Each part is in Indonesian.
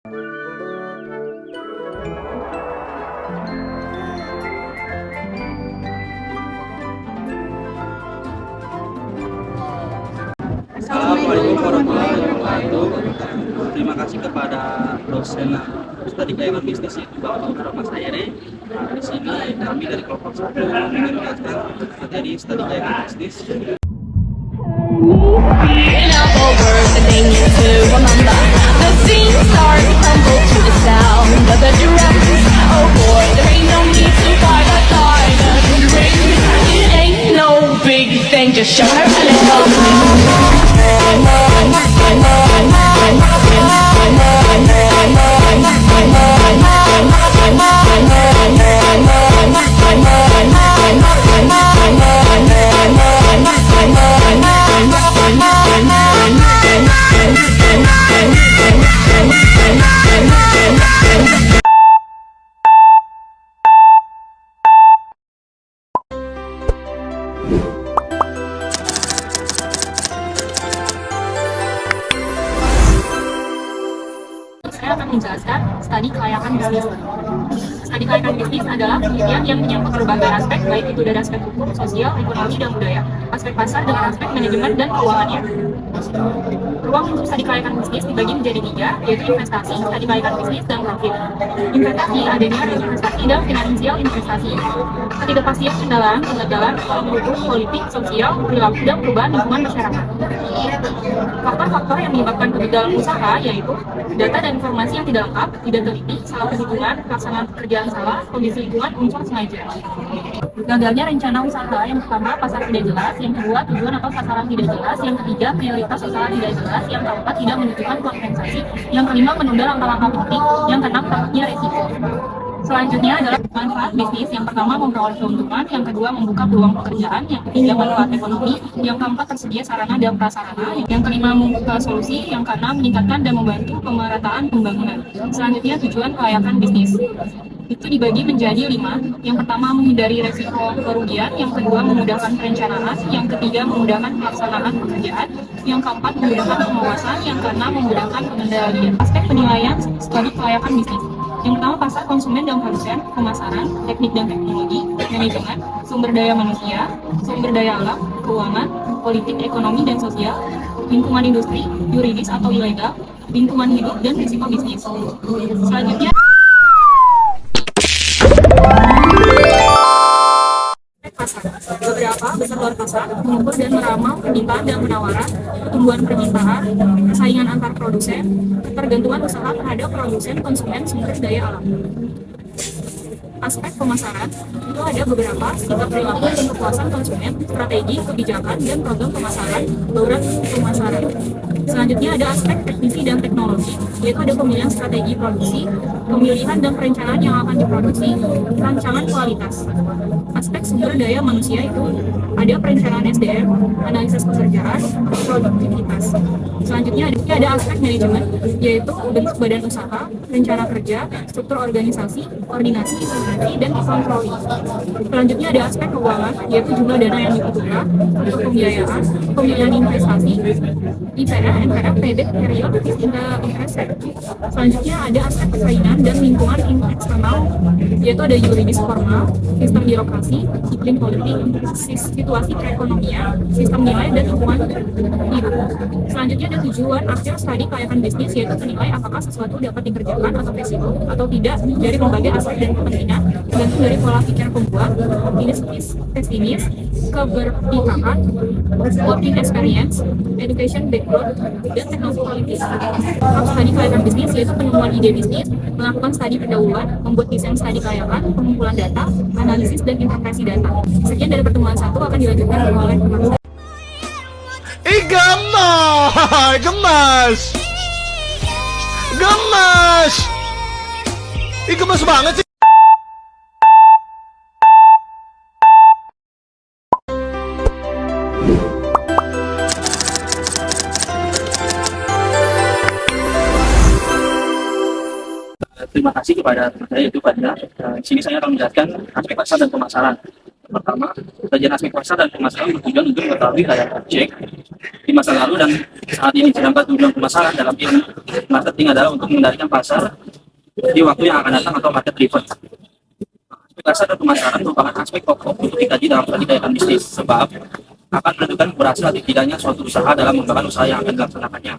Assalamualaikum warahmatullahi wabarakatuh. Terima kasih kepada dosen studi keuangan bisnis yaitu Bapak Muhammad Sayere. Di sini kami dari kelompok 1 menjelaskan materi studi keuangan bisnis. Just show her a little. Saya akan menjelaskan studi kelayakan bisnis. Studi kelayakan bisnis adalah penelitian yang menyangkut berbagai aspek, baik itu dari aspek hukum, sosial, ekonomi, dan budaya, aspek pasar dengan aspek manajemen dan keuangannya. Ruang untuk studi kelayakan bisnis dibagi menjadi 3, yaitu investasi, studi kelayakan bisnis, dan profit. Investasi adanya investasi dan finansial investasi. Ketidakpastian kendaraan, kegagalan, hukum, politik, sosial, perilaku, dan perubahan lingkungan masyarakat. Faktor-faktor yang menyebabkan kegagalan usaha yaitu data dan informasi yang tidak lengkap, tidak teliti, salah perhitungan, pelaksanaan pekerjaan salah, kondisi lingkungan, unsur sengaja. Gagalnya rencana usaha, yang pertama pasar tidak jelas, yang kedua tujuan atau sasaran tidak jelas, yang ketiga prioritas usaha tidak jelas, yang keempat tidak menunjukkan kompensasi, yang kelima menunda langkah-langkah penting, yang keenam takutnya resiko. Selanjutnya adalah manfaat bisnis. Yang pertama memperoleh keuntungan, yang kedua membuka peluang pekerjaan, yang ketiga manfaat ekonomi, yang keempat tersedia sarana dan prasarana, yang kelima membuka solusi, yang keenam meningkatkan dan membantu pemerataan pembangunan. Selanjutnya tujuan kelayakan bisnis. Itu dibagi menjadi 5. Yang pertama menghindari resiko kerugian, yang kedua memudahkan perencanaan, yang ketiga memudahkan pelaksanaan pekerjaan, yang keempat memudahkan pengawasan, yang keenam memudahkan pengendalian. Aspek penilaian studi kelayakan bisnis. Yang pertama pasar, konsumen dan produsen, pemasaran, teknik dan teknologi, manajemen, sumber daya manusia, sumber daya alam, keuangan, politik, ekonomi dan sosial, lingkungan industri, yuridis atau ilegal, lingkungan hidup dan risiko bisnis. Selanjutnya pasar. Beberapa besar luar pasar mengukur dan meramal permintaan dan penawaran, pertumbuhan permintaan, persaingan antar produsen, ketergantungan usaha terhadap produsen, konsumen, sumber daya alam. Aspek pemasaran itu ada beberapa, sikap perilaku dan kepuasan konsumen, strategi, kebijakan, dan program pemasaran, bauran pemasaran. Selanjutnya ada aspek teknisi dan teknologi, yaitu ada pemilihan strategi produksi, pemilihan dan perencanaan yang akan diproduksi, rancangan kualitas. Aspek sumber daya manusia itu ada perencanaan SDM, analisis pekerjaan, produktivitas. Selanjutnya ada aspek manajemen, yaitu bentuk badan usaha, rencana kerja, struktur organisasi, koordinasi, integrasi, dan kontroli. Selanjutnya ada aspek keuangan, yaitu jumlah dana yang dibutuhkan untuk pembiayaan, pembiayaan investasi, IPR, NPR, kredit, period, interest rate. Selanjutnya ada aspek persaingan dan lingkungan eksternal, yaitu ada yuridis formal, sistem birokrasi, iklim politik, situasi perekonomian, sistem nilai, dan lingkungan hidup. Selanjutnya ada tujuan akhir studi kelayakan bisnis, yaitu menilai apakah sesuatu dapat dikerjakan atau resiko atau tidak dari berbagai aspek dan kepentingan, tergantung dari pola pikir pembuat, optimis, pesimis, keberpihakan, working experience, education background, dan teknologi politis. Studi kelayakan bisnis yaitu penemuan ide bisnis, melakukan studi pendahuluan, membuat desain studi kelayakan, pengumpulan data, analisis dan interpretasi data. Sekian dari pertemuan 1 akan dilanjutkan oleh teman-teman. Gemas! Gemas! Gemas banget sih! Terima kasih kepada teman saya yaitu Badra. Di sini saya akan menjelaskan aspek pasar dan pemasaran. Pertama, kajian aspek pasar dan pemasaran bertujuan untuk mengetahui layanan objek, masa lalu dan saat ini sedang berkembang pemasaran dalam ilmu marketing adalah untuk mengendalikan pasar di waktu yang akan datang atau market driven. Aspek pasar dan pemasaran merupakan aspek pokok untuk dikaji dalam studi kaitan bisnis, sebab akan menentukan berhasil atau tidaknya suatu usaha dalam mengembangkan usaha yang akan dilaksanakannya.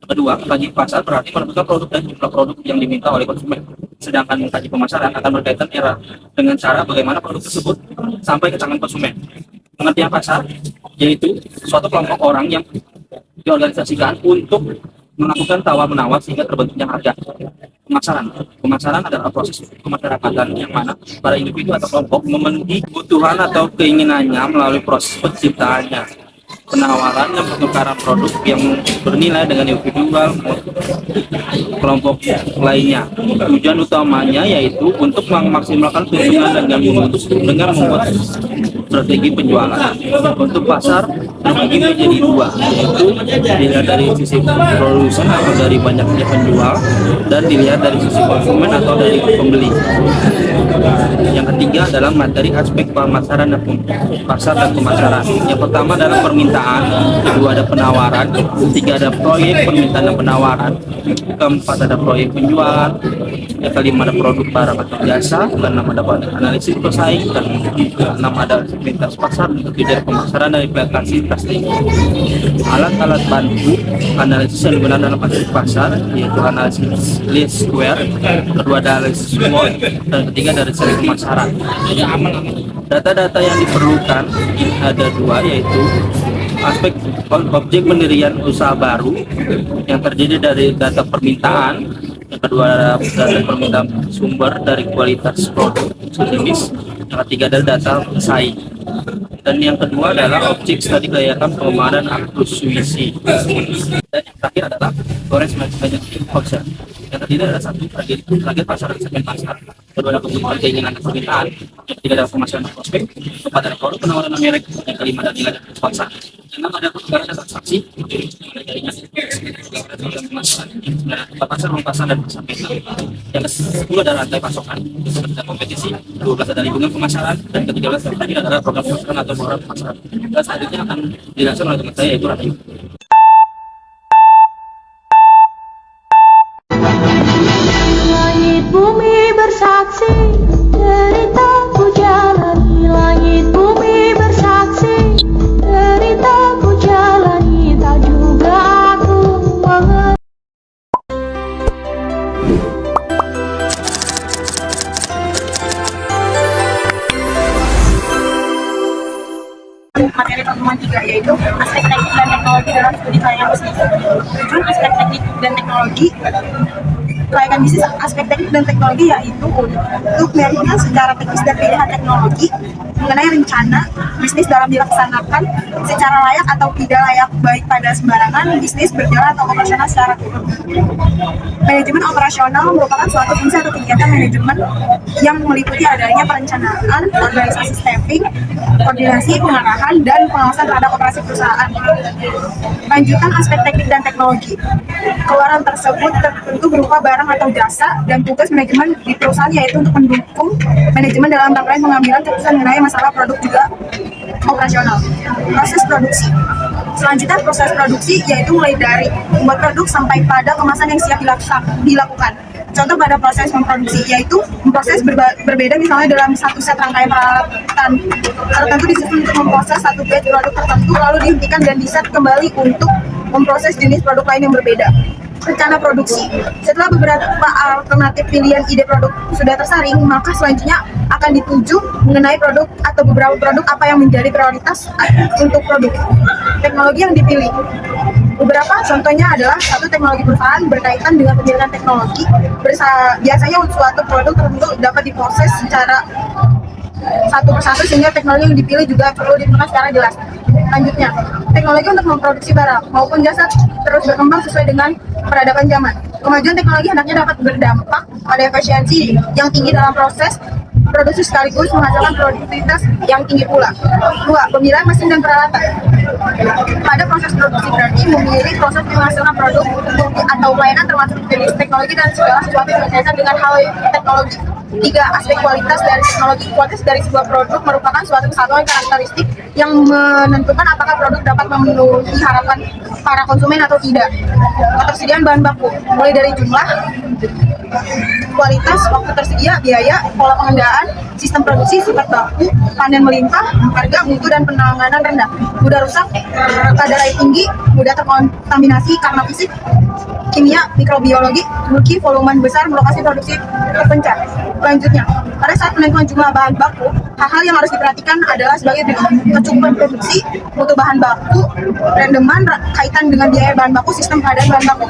Kedua, mengkaji pasar berarti menentukan produk dan jumlah produk yang diminta oleh konsumen. Sedangkan mengkaji pemasaran akan berkaitan dengan cara bagaimana produk tersebut sampai ke tangan konsumen. Pengertian pasar yaitu suatu kelompok orang yang diorganisasikan untuk melakukan tawar-menawar sehingga terbentuknya harga. Pemasaran adalah proses kemasyarakatan yang mana para individu atau kelompok memenuhi kebutuhan atau keinginannya melalui proses penciptaannya, penawaran dan pertukaran produk yang bernilai dengan individual kelompok lainnya. Tujuan utamanya yaitu untuk memaksimalkan keuntungan dengan membuat strategi penjualan. Untuk pasar terbagi menjadi dua, yaitu dilihat dari sisi produsen atau dari banyaknya penjual, dan dilihat dari sisi konsumen atau dari pembeli. Yang ketiga adalah materi aspek pemasaran dan pasar dan pemasaran. Yang pertama adalah permintaan, kedua ada penawaran, ketiga ada proyek permintaan dan penawaran, keempat ada proyek penjualan, yang kelima ada produk barang atau jasa, keenam ada analisis pesaing, dan keenam ada lintas pasar, ketujuh pemasaran dan implementasi testing. Alat-alat bantu analisis yang digunakan dalam analisis pasar yaitu analisis least square, kedua ada analisis SWOT, dan ketiga dari seri pemasaran. Data-data yang diperlukan ada dua, yaitu aspek objek pendirian usaha baru yang terjadi dari data permintaan, yang kedua data permintaan sumber dari kualitas produk sejenis, yang ketiga adalah data pesaing, dan yang kedua adalah objek studi kelayakan pengembangan akuisisi, dan yang terakhir adalah Lawrence Management Function. Yang ketiga adalah target pasar dan segmen pasar, kedua adalah kebutuhan keinginan dan permintaan, yang ketiga adalah pemasaran dan prospek, keempat adalah produk penawaran dan merek, yang kelima adalah nilai dan pasar, yang enam ada pertukaran dan transaksi, yang ada jaringan dan pemasaran, tempat pasar, ruang pasar dan pasar peta, yang ke-10 adalah rantai pasokan, ada kompetisi, 12 adalah lingkungan pemasaran, dan ke-13 adalah program pemasaran atau program pemasaran. Dan selanjutnya akan dijelaskan oleh teman saya yaitu Rahayu. Langit bumi bersaksi, deritaku jalani. Langit bumi bersaksi, deritaku jalani. Tak juga aku mengerti. Materi pertemuan 3 yaitu aspek teknik dan teknologi dalam studi kelayakan bisnis. Tujuan aspek teknik dan teknologi kelayakan bisnis, aspek teknik dan teknologi yaitu untuk meyakinkan secara teknis dan pilihan teknologi mengenai rencana bisnis dalam dilaksanakan secara layak atau tidak layak, baik pada sembarangan bisnis berjalan atau operasional secara turun. Manajemen operasional merupakan suatu fungsi atau kegiatan manajemen yang meliputi adanya perencanaan, organisasi staffing, koordinasi, pengarahan, dan pengawasan terhadap operasi perusahaan. Lanjutan aspek teknik dan teknologi. Keluaran tersebut tentu berupa barang atau jasa, dan tugas manajemen di perusahaan yaitu untuk mendukung manajemen dalam rangkaian pengambilan keputusan mengenai masalah produk juga operasional. Proses produksi. Selanjutnya proses produksi yaitu mulai dari membuat produk sampai pada kemasan yang siap dilakukan. Contoh pada proses memproduksi yaitu proses berbeda, misalnya dalam satu set rangkaian peralatan tertentu disusun untuk memproses satu batch produk tertentu, lalu dihentikan dan diset kembali untuk memproses jenis produk lain yang berbeda. Rencana produksi. Setelah beberapa alternatif pilihan ide produk sudah tersaring, maka selanjutnya akan dituju mengenai produk atau beberapa produk apa yang menjadi prioritas untuk produk. Teknologi yang dipilih. Beberapa contohnya adalah satu, teknologi perusahaan berkaitan dengan pemilihan teknologi. Biasanya suatu produk tertentu dapat diproses secara satu persatu sehingga teknologi yang dipilih juga perlu ditentukan secara jelas. Lanjutnya, teknologi untuk memproduksi barang maupun jasa terus berkembang sesuai dengan peradaban zaman. Kemajuan teknologi hendaknya dapat berdampak pada efisiensi yang tinggi dalam proses produksi sekaligus menghasilkan produktivitas yang tinggi pula. 2. Pemilihan mesin dan peralatan. Pada proses produksi berarti memilih proses menghasilkan produk atau pelayanan termasuk jenis teknologi dan segala sesuatu yang berkaitan dengan hal teknologi. Tiga, aspek kualitas dari teknologi. Kualitas dari sebuah produk merupakan suatu kesatuan karakteristik yang menentukan apakah produk dapat memenuhi harapan para konsumen atau tidak. Ketersediaan bahan baku, mulai dari jumlah, kualitas, waktu tersedia, biaya, pola pengendalian, sistem produksi, sifat baku, panen melimpah, harga, mutu, dan penanganan rendah. Mudah rusak, kadar air tinggi, mudah terkontaminasi karena fisik, kimia, mikrobiologi, memiliki volume besar, lokasi produksi terpencil. Selanjutnya, pada saat penentuan jumlah bahan baku, hal-hal yang harus diperhatikan adalah sebagai berikut: kecukupan produksi, mutu bahan baku, rendeman, kaitan dengan biaya bahan baku, sistem pengadaan bahan baku.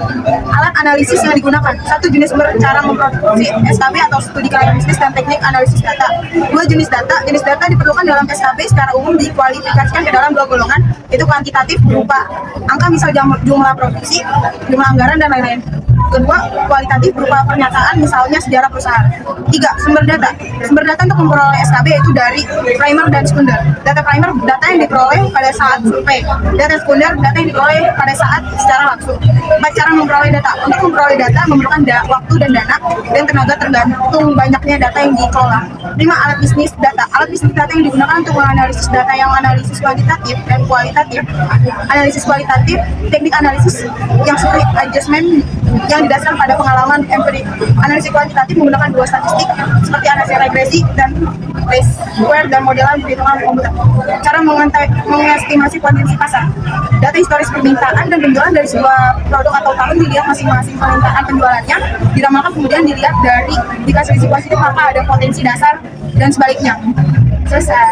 Alat analisis yang digunakan: satu, jenis cara memproduksi, SKB atau studi kelayakan bisnis dan teknik analisis data. Dua, jenis data. Jenis data diperlukan dalam SKB secara umum dikualifikasikan ke dalam dua golongan, yaitu kuantitatif berupa angka misal jumlah produksi, jumlah anggaran, dan lain-lain. Kedua, kualitatif berupa pernyataan misalnya sejarah perusahaan. Tiga, sumber data. Sumber data untuk memperoleh SKB yaitu dari primer dan sekunder. Data primer, data yang diperoleh pada saat survei. Data sekunder, data yang diperoleh pada saat secara langsung. Empat, cara memperoleh data. Untuk memperoleh data memerlukan waktu dan dana dan tenaga tergantung banyaknya data yang dikelola. Lima, alat bisnis data. Alat bisnis data yang digunakan untuk menganalisis data yang analisis kuantitatif dan kualitatif. Analisis kualitatif, teknik analisis yang seperti adjustment yang didasarkan pada pengalaman empirik. Analisis kuantitatif menggunakan dua statistik seperti analisis regresi dan least square dan modelan perhitungan komputer. Cara mengestimasi potensi pasar. Data historis permintaan dan penjualan dari sebuah produk atau tahun dilihat masing-masing permintaan penjualannya, diramalkan kemudian dilihat dari indikasi risiko positif maka ada potensi dasar dan sebaliknya. Selesai.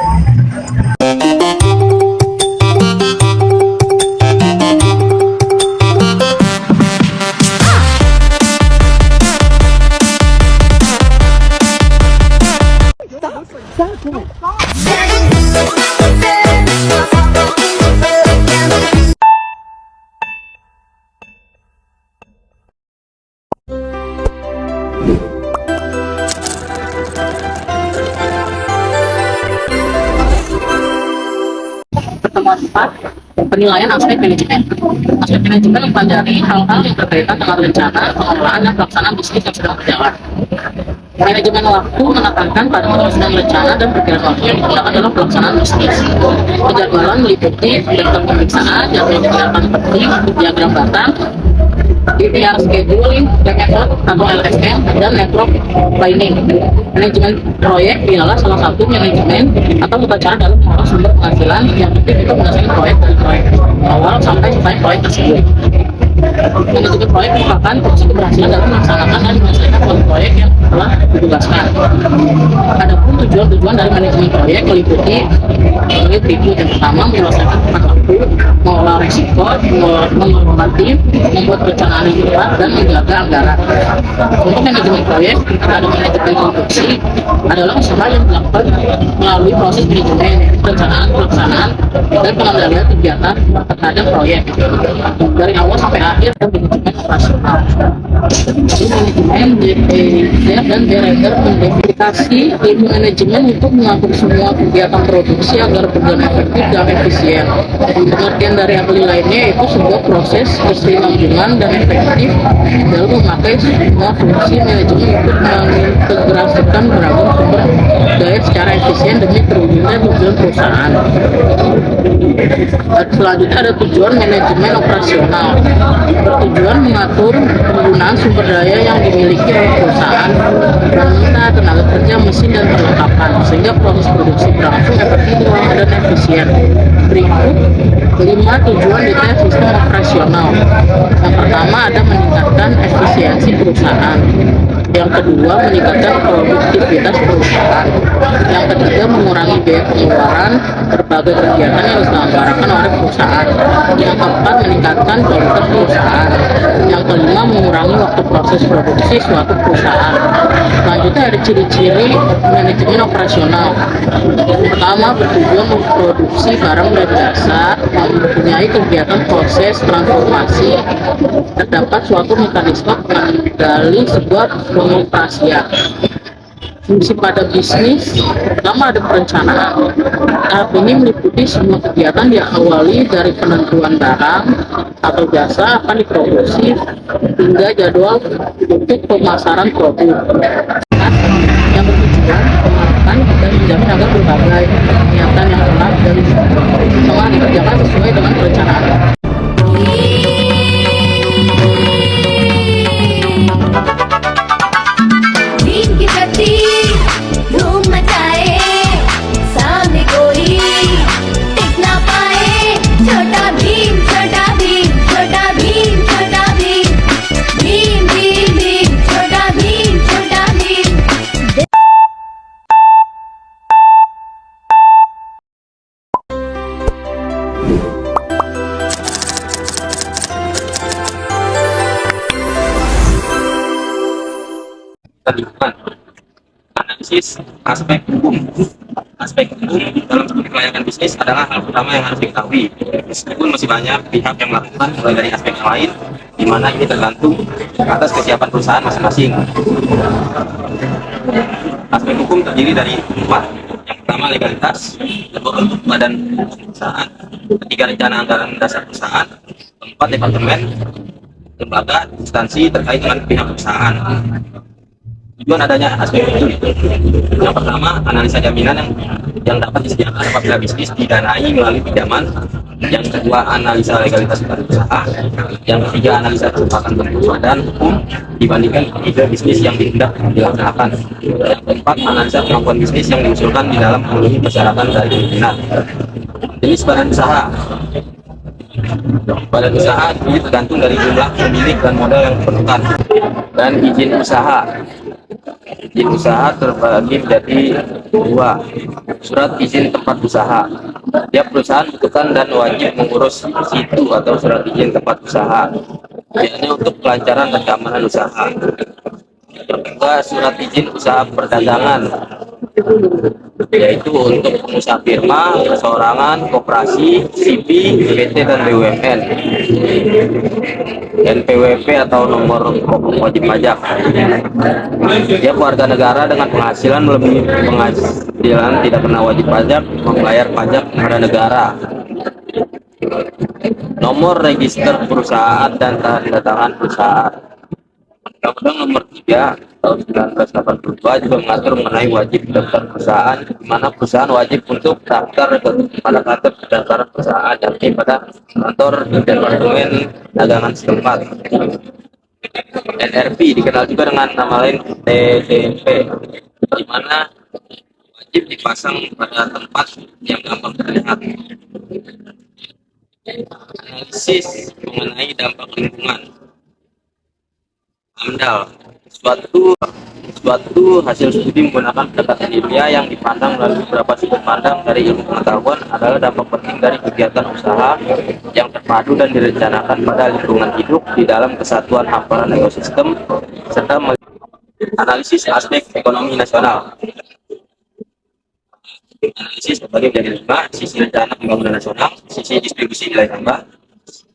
Pertemuan 4, penilaian aspek manajemen. Aspek manajemen mempelajari hal-hal yang berkaitan dengan rencana, pengelolaan, dan pelaksanaan bisnis yang sedang berjalan. Manajemen waktu menekankan pada penyusunan rencana dan perkiraan waktu yang digunakan dalam pelaksanaan bisnis. Penjadwalan meliputi daftar pemeriksaan, jadwal kegiatan penting, diagram batang, DPR scheduling, method atau LSM, dan network planning. Manajemen proyek ialah salah satu manajemen atau tata cara dalam mengolah sumber penghasilan yang penting untuk menyelesaikan proyek dari proyek awal sampai selesai proyek tersebut. Manajemen proyek merupakan proses keberhasilan dalam melaksanakan dan menyelesaikan proyek yang telah ditugaskan. Adapun tujuan-tujuan dari manajemen proyek meliputi berikut: yang pertama, menyelesaikan tepat waktu, mengolah risiko, mengelola tim, membuat perencanaan yang tepat, dan menjaga anggaran. Untuk manajemen proyek, ada manajemen konstruksi adalah usaha yang dilakukan melalui proses manajemen, perencanaan, pelaksanaan, dan pengendalian kegiatan terhadap proyek dari awal sampai akhir, dan manajemen operasional. Jadi manajemen DPZ dan DRR mendefiniasi ilmu manajemen untuk mengatur semua kegiatan produksi agar berjalan efektif dan efisien. Pengertian dari ahli lainnya yaitu sebuah proses kesinambungan dan efektif dalam memakai semua fungsi manajemen untuk mengintegrasikan beragam sumber daya secara efisien demi terwujudnya tujuan perusahaan. Selanjutnya ada tujuan manajemen operasional, bertujuan mengatur penggunaan sumber daya yang dimiliki oleh perusahaan, wanita, tenaga kerja, mesin, dan perlengkapan sehingga proses produksi berlangsung efektif dan efisien. Berikut 5 tujuan detail sistem operasional. Yang pertama ada meningkatkan efisiensi perusahaan. Yang kedua, meningkatkan produktivitas perusahaan. Yang ketiga, mengurangi biaya pengeluaran berbagai kegiatan yang diselenggarakan oleh perusahaan. Yang keempat, meningkatkan kualitas perusahaan. Yang kelima, mengurangi waktu proses produksi suatu perusahaan. Selanjutnya ada ciri-ciri manajemen operasional. Yang pertama, bertujuan memproduksi barang dan jasa, mempunyai kegiatan proses transformasi, terdapat suatu mekanisme pengendali sebuah pengoperasian. Fungsi pada bisnis pertama ada perencanaan. Tahap ini meliputi semua kegiatan diawali dari penentuan barang atau jasa akan diproduksi hingga jadwal untuk pemasaran produk. yang bertujuan penguatan dan menjamin agar berbagai kegiatan yang telah dikerjakan sesuai dengan perencanaan. दिन की गति धूम मचाए सामने कोई टिक ना पाए छोटा भीम छोटा भीम छोटा भीम छोटा भीम भीम भीम भीम छोटा भीम छोटा Bhim Lingkungan. Analisis aspek hukum. Aspek hukum dalam studi kelayakan bisnis adalah hal pertama yang harus diketahui. Meskipun masih banyak pihak yang melakukan mulai dari aspek yang lain, di mana ini tergantung atas kesiapan perusahaan masing-masing. Aspek hukum terdiri dari 4. Yang pertama legalitas, kedua bentuk badan perusahaan, ketiga rencana anggaran dasar perusahaan, keempat departemen, lembaga, instansi terkait dengan pihak perusahaan. Tujuan adanya aspek itu. Yang pertama, analisa jaminan yang dapat disediakan apabila bisnis didanai melalui pinjaman. Yang kedua, analisa legalitas usaha. Yang ketiga, analisa kesepakat bentuk badan hukum dibandingkan ide bisnis yang dihendak dilaksanakan. Yang keempat, analisa kemampuan bisnis yang diusulkan di dalam memenuhi persyaratan dari pimpinan. Jenis badan usaha. Badan usaha ini tergantung dari jumlah pemilik dan modal yang diperlukan. Dan izin usaha. Izin usaha terbagi menjadi 2. Surat izin tempat usaha. Tiap perusahaan butuhkan dan wajib mengurus situ atau surat izin tempat usaha, yakni untuk kelancaran dan keamanan usaha. Kedua, surat izin usaha perdagangan, yaitu untuk pengusaha firma, perseorangan, koperasi, CV, PT, dan BUMN. NPWP atau nomor pokok wajib pajak. Tiap warga negara dengan penghasilan melebihi penghasilan tidak pernah wajib pajak membayar pajak kepada negara. Nomor register perusahaan dan tanda tangan perusahaan. Undang-Undang Nomor 3 tahun 1982 juga mengatur mengenai wajib daftar perusahaan, di mana perusahaan wajib untuk daftar pada kantor pendaftaran perusahaan yakni pada kantor departemen dagangan setempat. NRP dikenal juga dengan nama lain TDP, di mana wajib dipasang pada tempat yang gampang terlihat. Analisis mengenai dampak lingkungan. AMDAL, suatu hasil studi menggunakan pendekatan ilmiah yang dipandang melalui beberapa sudut pandang dari ilmu pengetahuan adalah dampak penting dari kegiatan usaha yang terpadu dan direncanakan pada lingkungan hidup di dalam kesatuan hamparan ekosistem serta analisis aspek ekonomi nasional. Analisis terbagi menjadi 5: sisi rencana pembangunan nasional, sisi distribusi nilai tambah,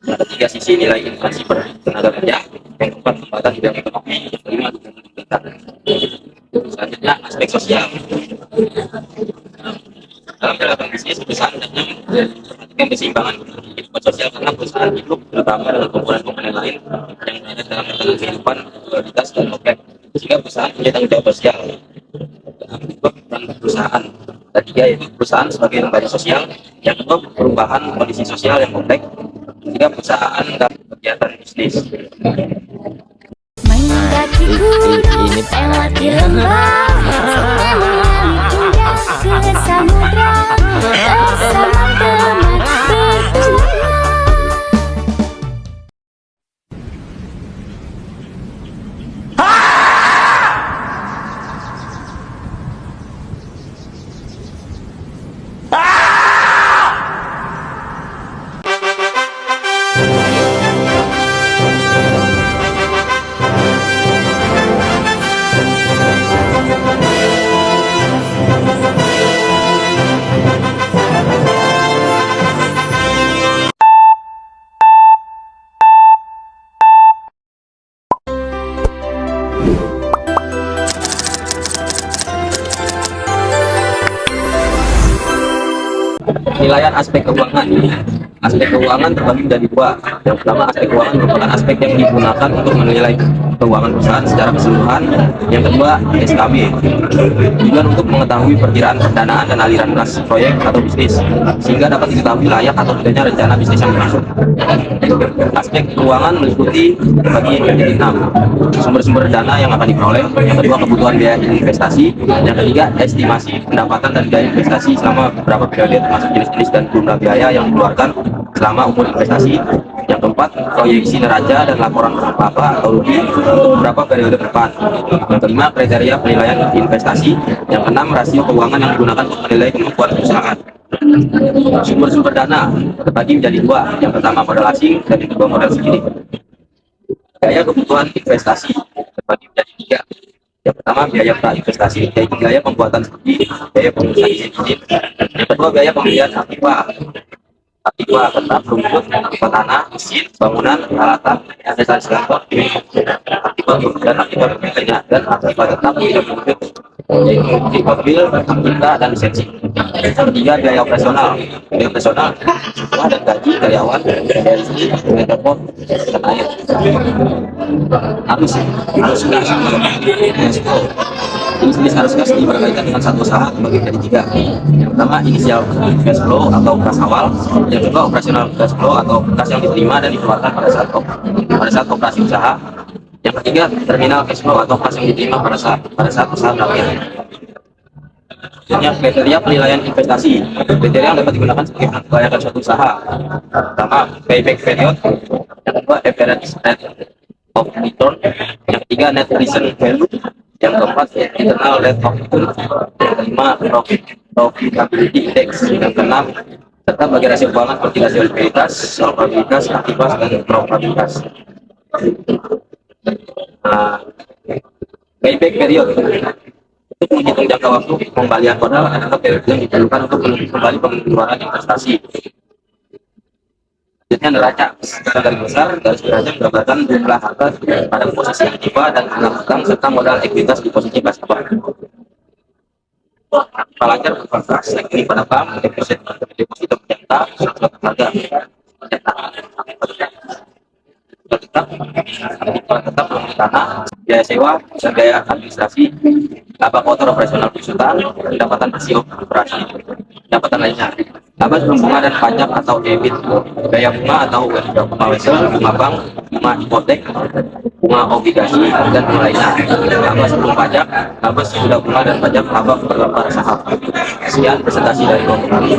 yang ketiga sisi nilai inflasi per tenaga kerja, yang keempat pembatas bidang ekonomi, yang kelima dukungan pemerintah. Selanjutnya aspek sosial. Dalam jalankan bisnis, perusahaan hendaknya memperhatikan keseimbangan kehidupan sosial karena perusahaan hidup terutama dengan komponen-komponen lain yang berada dalam tatanan kehidupan, kualitas dan objek, sehingga perusahaan punya tanggung jawab sosial. Peran perusahaan. Dan tiga, yaitu perusahaan sebagai lembaga sosial. Yang kedua, perubahan kondisi sosial yang kompleks. Jika perusahaan dan kegiatan bisnis. Mendaki gunung, lewati lembah, sungai mengalir hingga ke samudra, bersama teman bertualang. Penilaian aspek keuangan. Aspek keuangan terbagi menjadi 2. Yang pertama, aspek keuangan merupakan aspek yang digunakan untuk menilai keuangan perusahaan secara keseluruhan. Yang kedua, SKB. Tujuan untuk mengetahui perkiraan pendanaan dan aliran kas proyek atau bisnis, sehingga dapat diketahui layak atau tidaknya rencana bisnis yang dimaksud. Aspek keuangan meliputi bagi menjadi 6 sumber-sumber dana yang akan diperoleh. Yang kedua, kebutuhan biaya investasi. Yang ketiga, estimasi pendapatan dan biaya investasi selama beberapa periode, termasuk jenis-jenis dan jumlah biaya yang dikeluarkan selama umur investasi. Yang keempat, proyeksi neraca dan laporan laba atau rugi untuk beberapa periode ke depan. Yang kelima, kriteria penilaian investasi. Yang keenam, rasio keuangan yang digunakan untuk menilai kemampuan perusahaan. Sumber-sumber dana terbagi menjadi 2. Yang pertama, modal asing, dan yang kedua, modal sendiri. Biaya kebutuhan investasi terbagi menjadi 3. Yang pertama, biaya pra-investasi, yaitu biaya pembuatan studi, biaya pengurusan izin. Yang kedua, biaya pembelian aktiva tetap, rumput, aktiva tanah, mesin, bangunan, peralatan, investasi kantor, aktiva dan aktiva berbedanya, dan aktiva tetap tidak berwujud, yaitu mobil, aktiva, dan lisensi. Yang ketiga, biaya operasional. Biaya operasional, upah dan gaji karyawan, biaya listrik, biaya telepon, dan air. Harus gas. Jenis harus gas ini berkaitan dengan satu usaha terbagi menjadi 3. Yang pertama, inisial cash flow atau kas awal. Yang kedua, operasional cash flow atau kas yang diterima dan dikeluarkan pada saat operasi usaha. Yang ketiga, terminal cash flow atau kas yang diterima pada saat usaha berakhir. Selanjutnya, kriteria penilaian investasi. Kriteria yang dapat digunakan sebagai membayarkan suatu usaha. Pertama, payback period. Yang kedua, average rate of return. Yang ketiga, net present value. Yang keempat, internal rate of return. Yang kelima, profitability index. Yang keenam, serta bagi rasio keuangan seperti rasio likuiditas, solvabilitas, aktivitas, dan probabilitas. Payback period untuk menghitung jangka waktu pengembalian modal adalah periode yang diperlukan untuk kembali pengeluaran investasi. Selanjutnya, neraca. Secara garis besar, garis besarnya menggambarkan jumlah harta pada posisi aktiva dan jumlah utang serta modal ekuitas di posisi nasabah. Pelajar berkas rekening pada bank, deposito penyerta, surat harga tetap tanah, biaya sewa, biaya administrasi, laba kotor operasional perusahaan, pendapatan bersih operasi, pendapatan lainnya, laba sebelum bunga dan pajak atau EBIT, biaya bunga atau bunga wesel, bunga bank, bunga hipotek, bunga obligasi, dan lainnya, laba sebelum pajak, laba sesudah bunga dan pajak, laba pada saham. Sekian presentasi dari kelompok kami.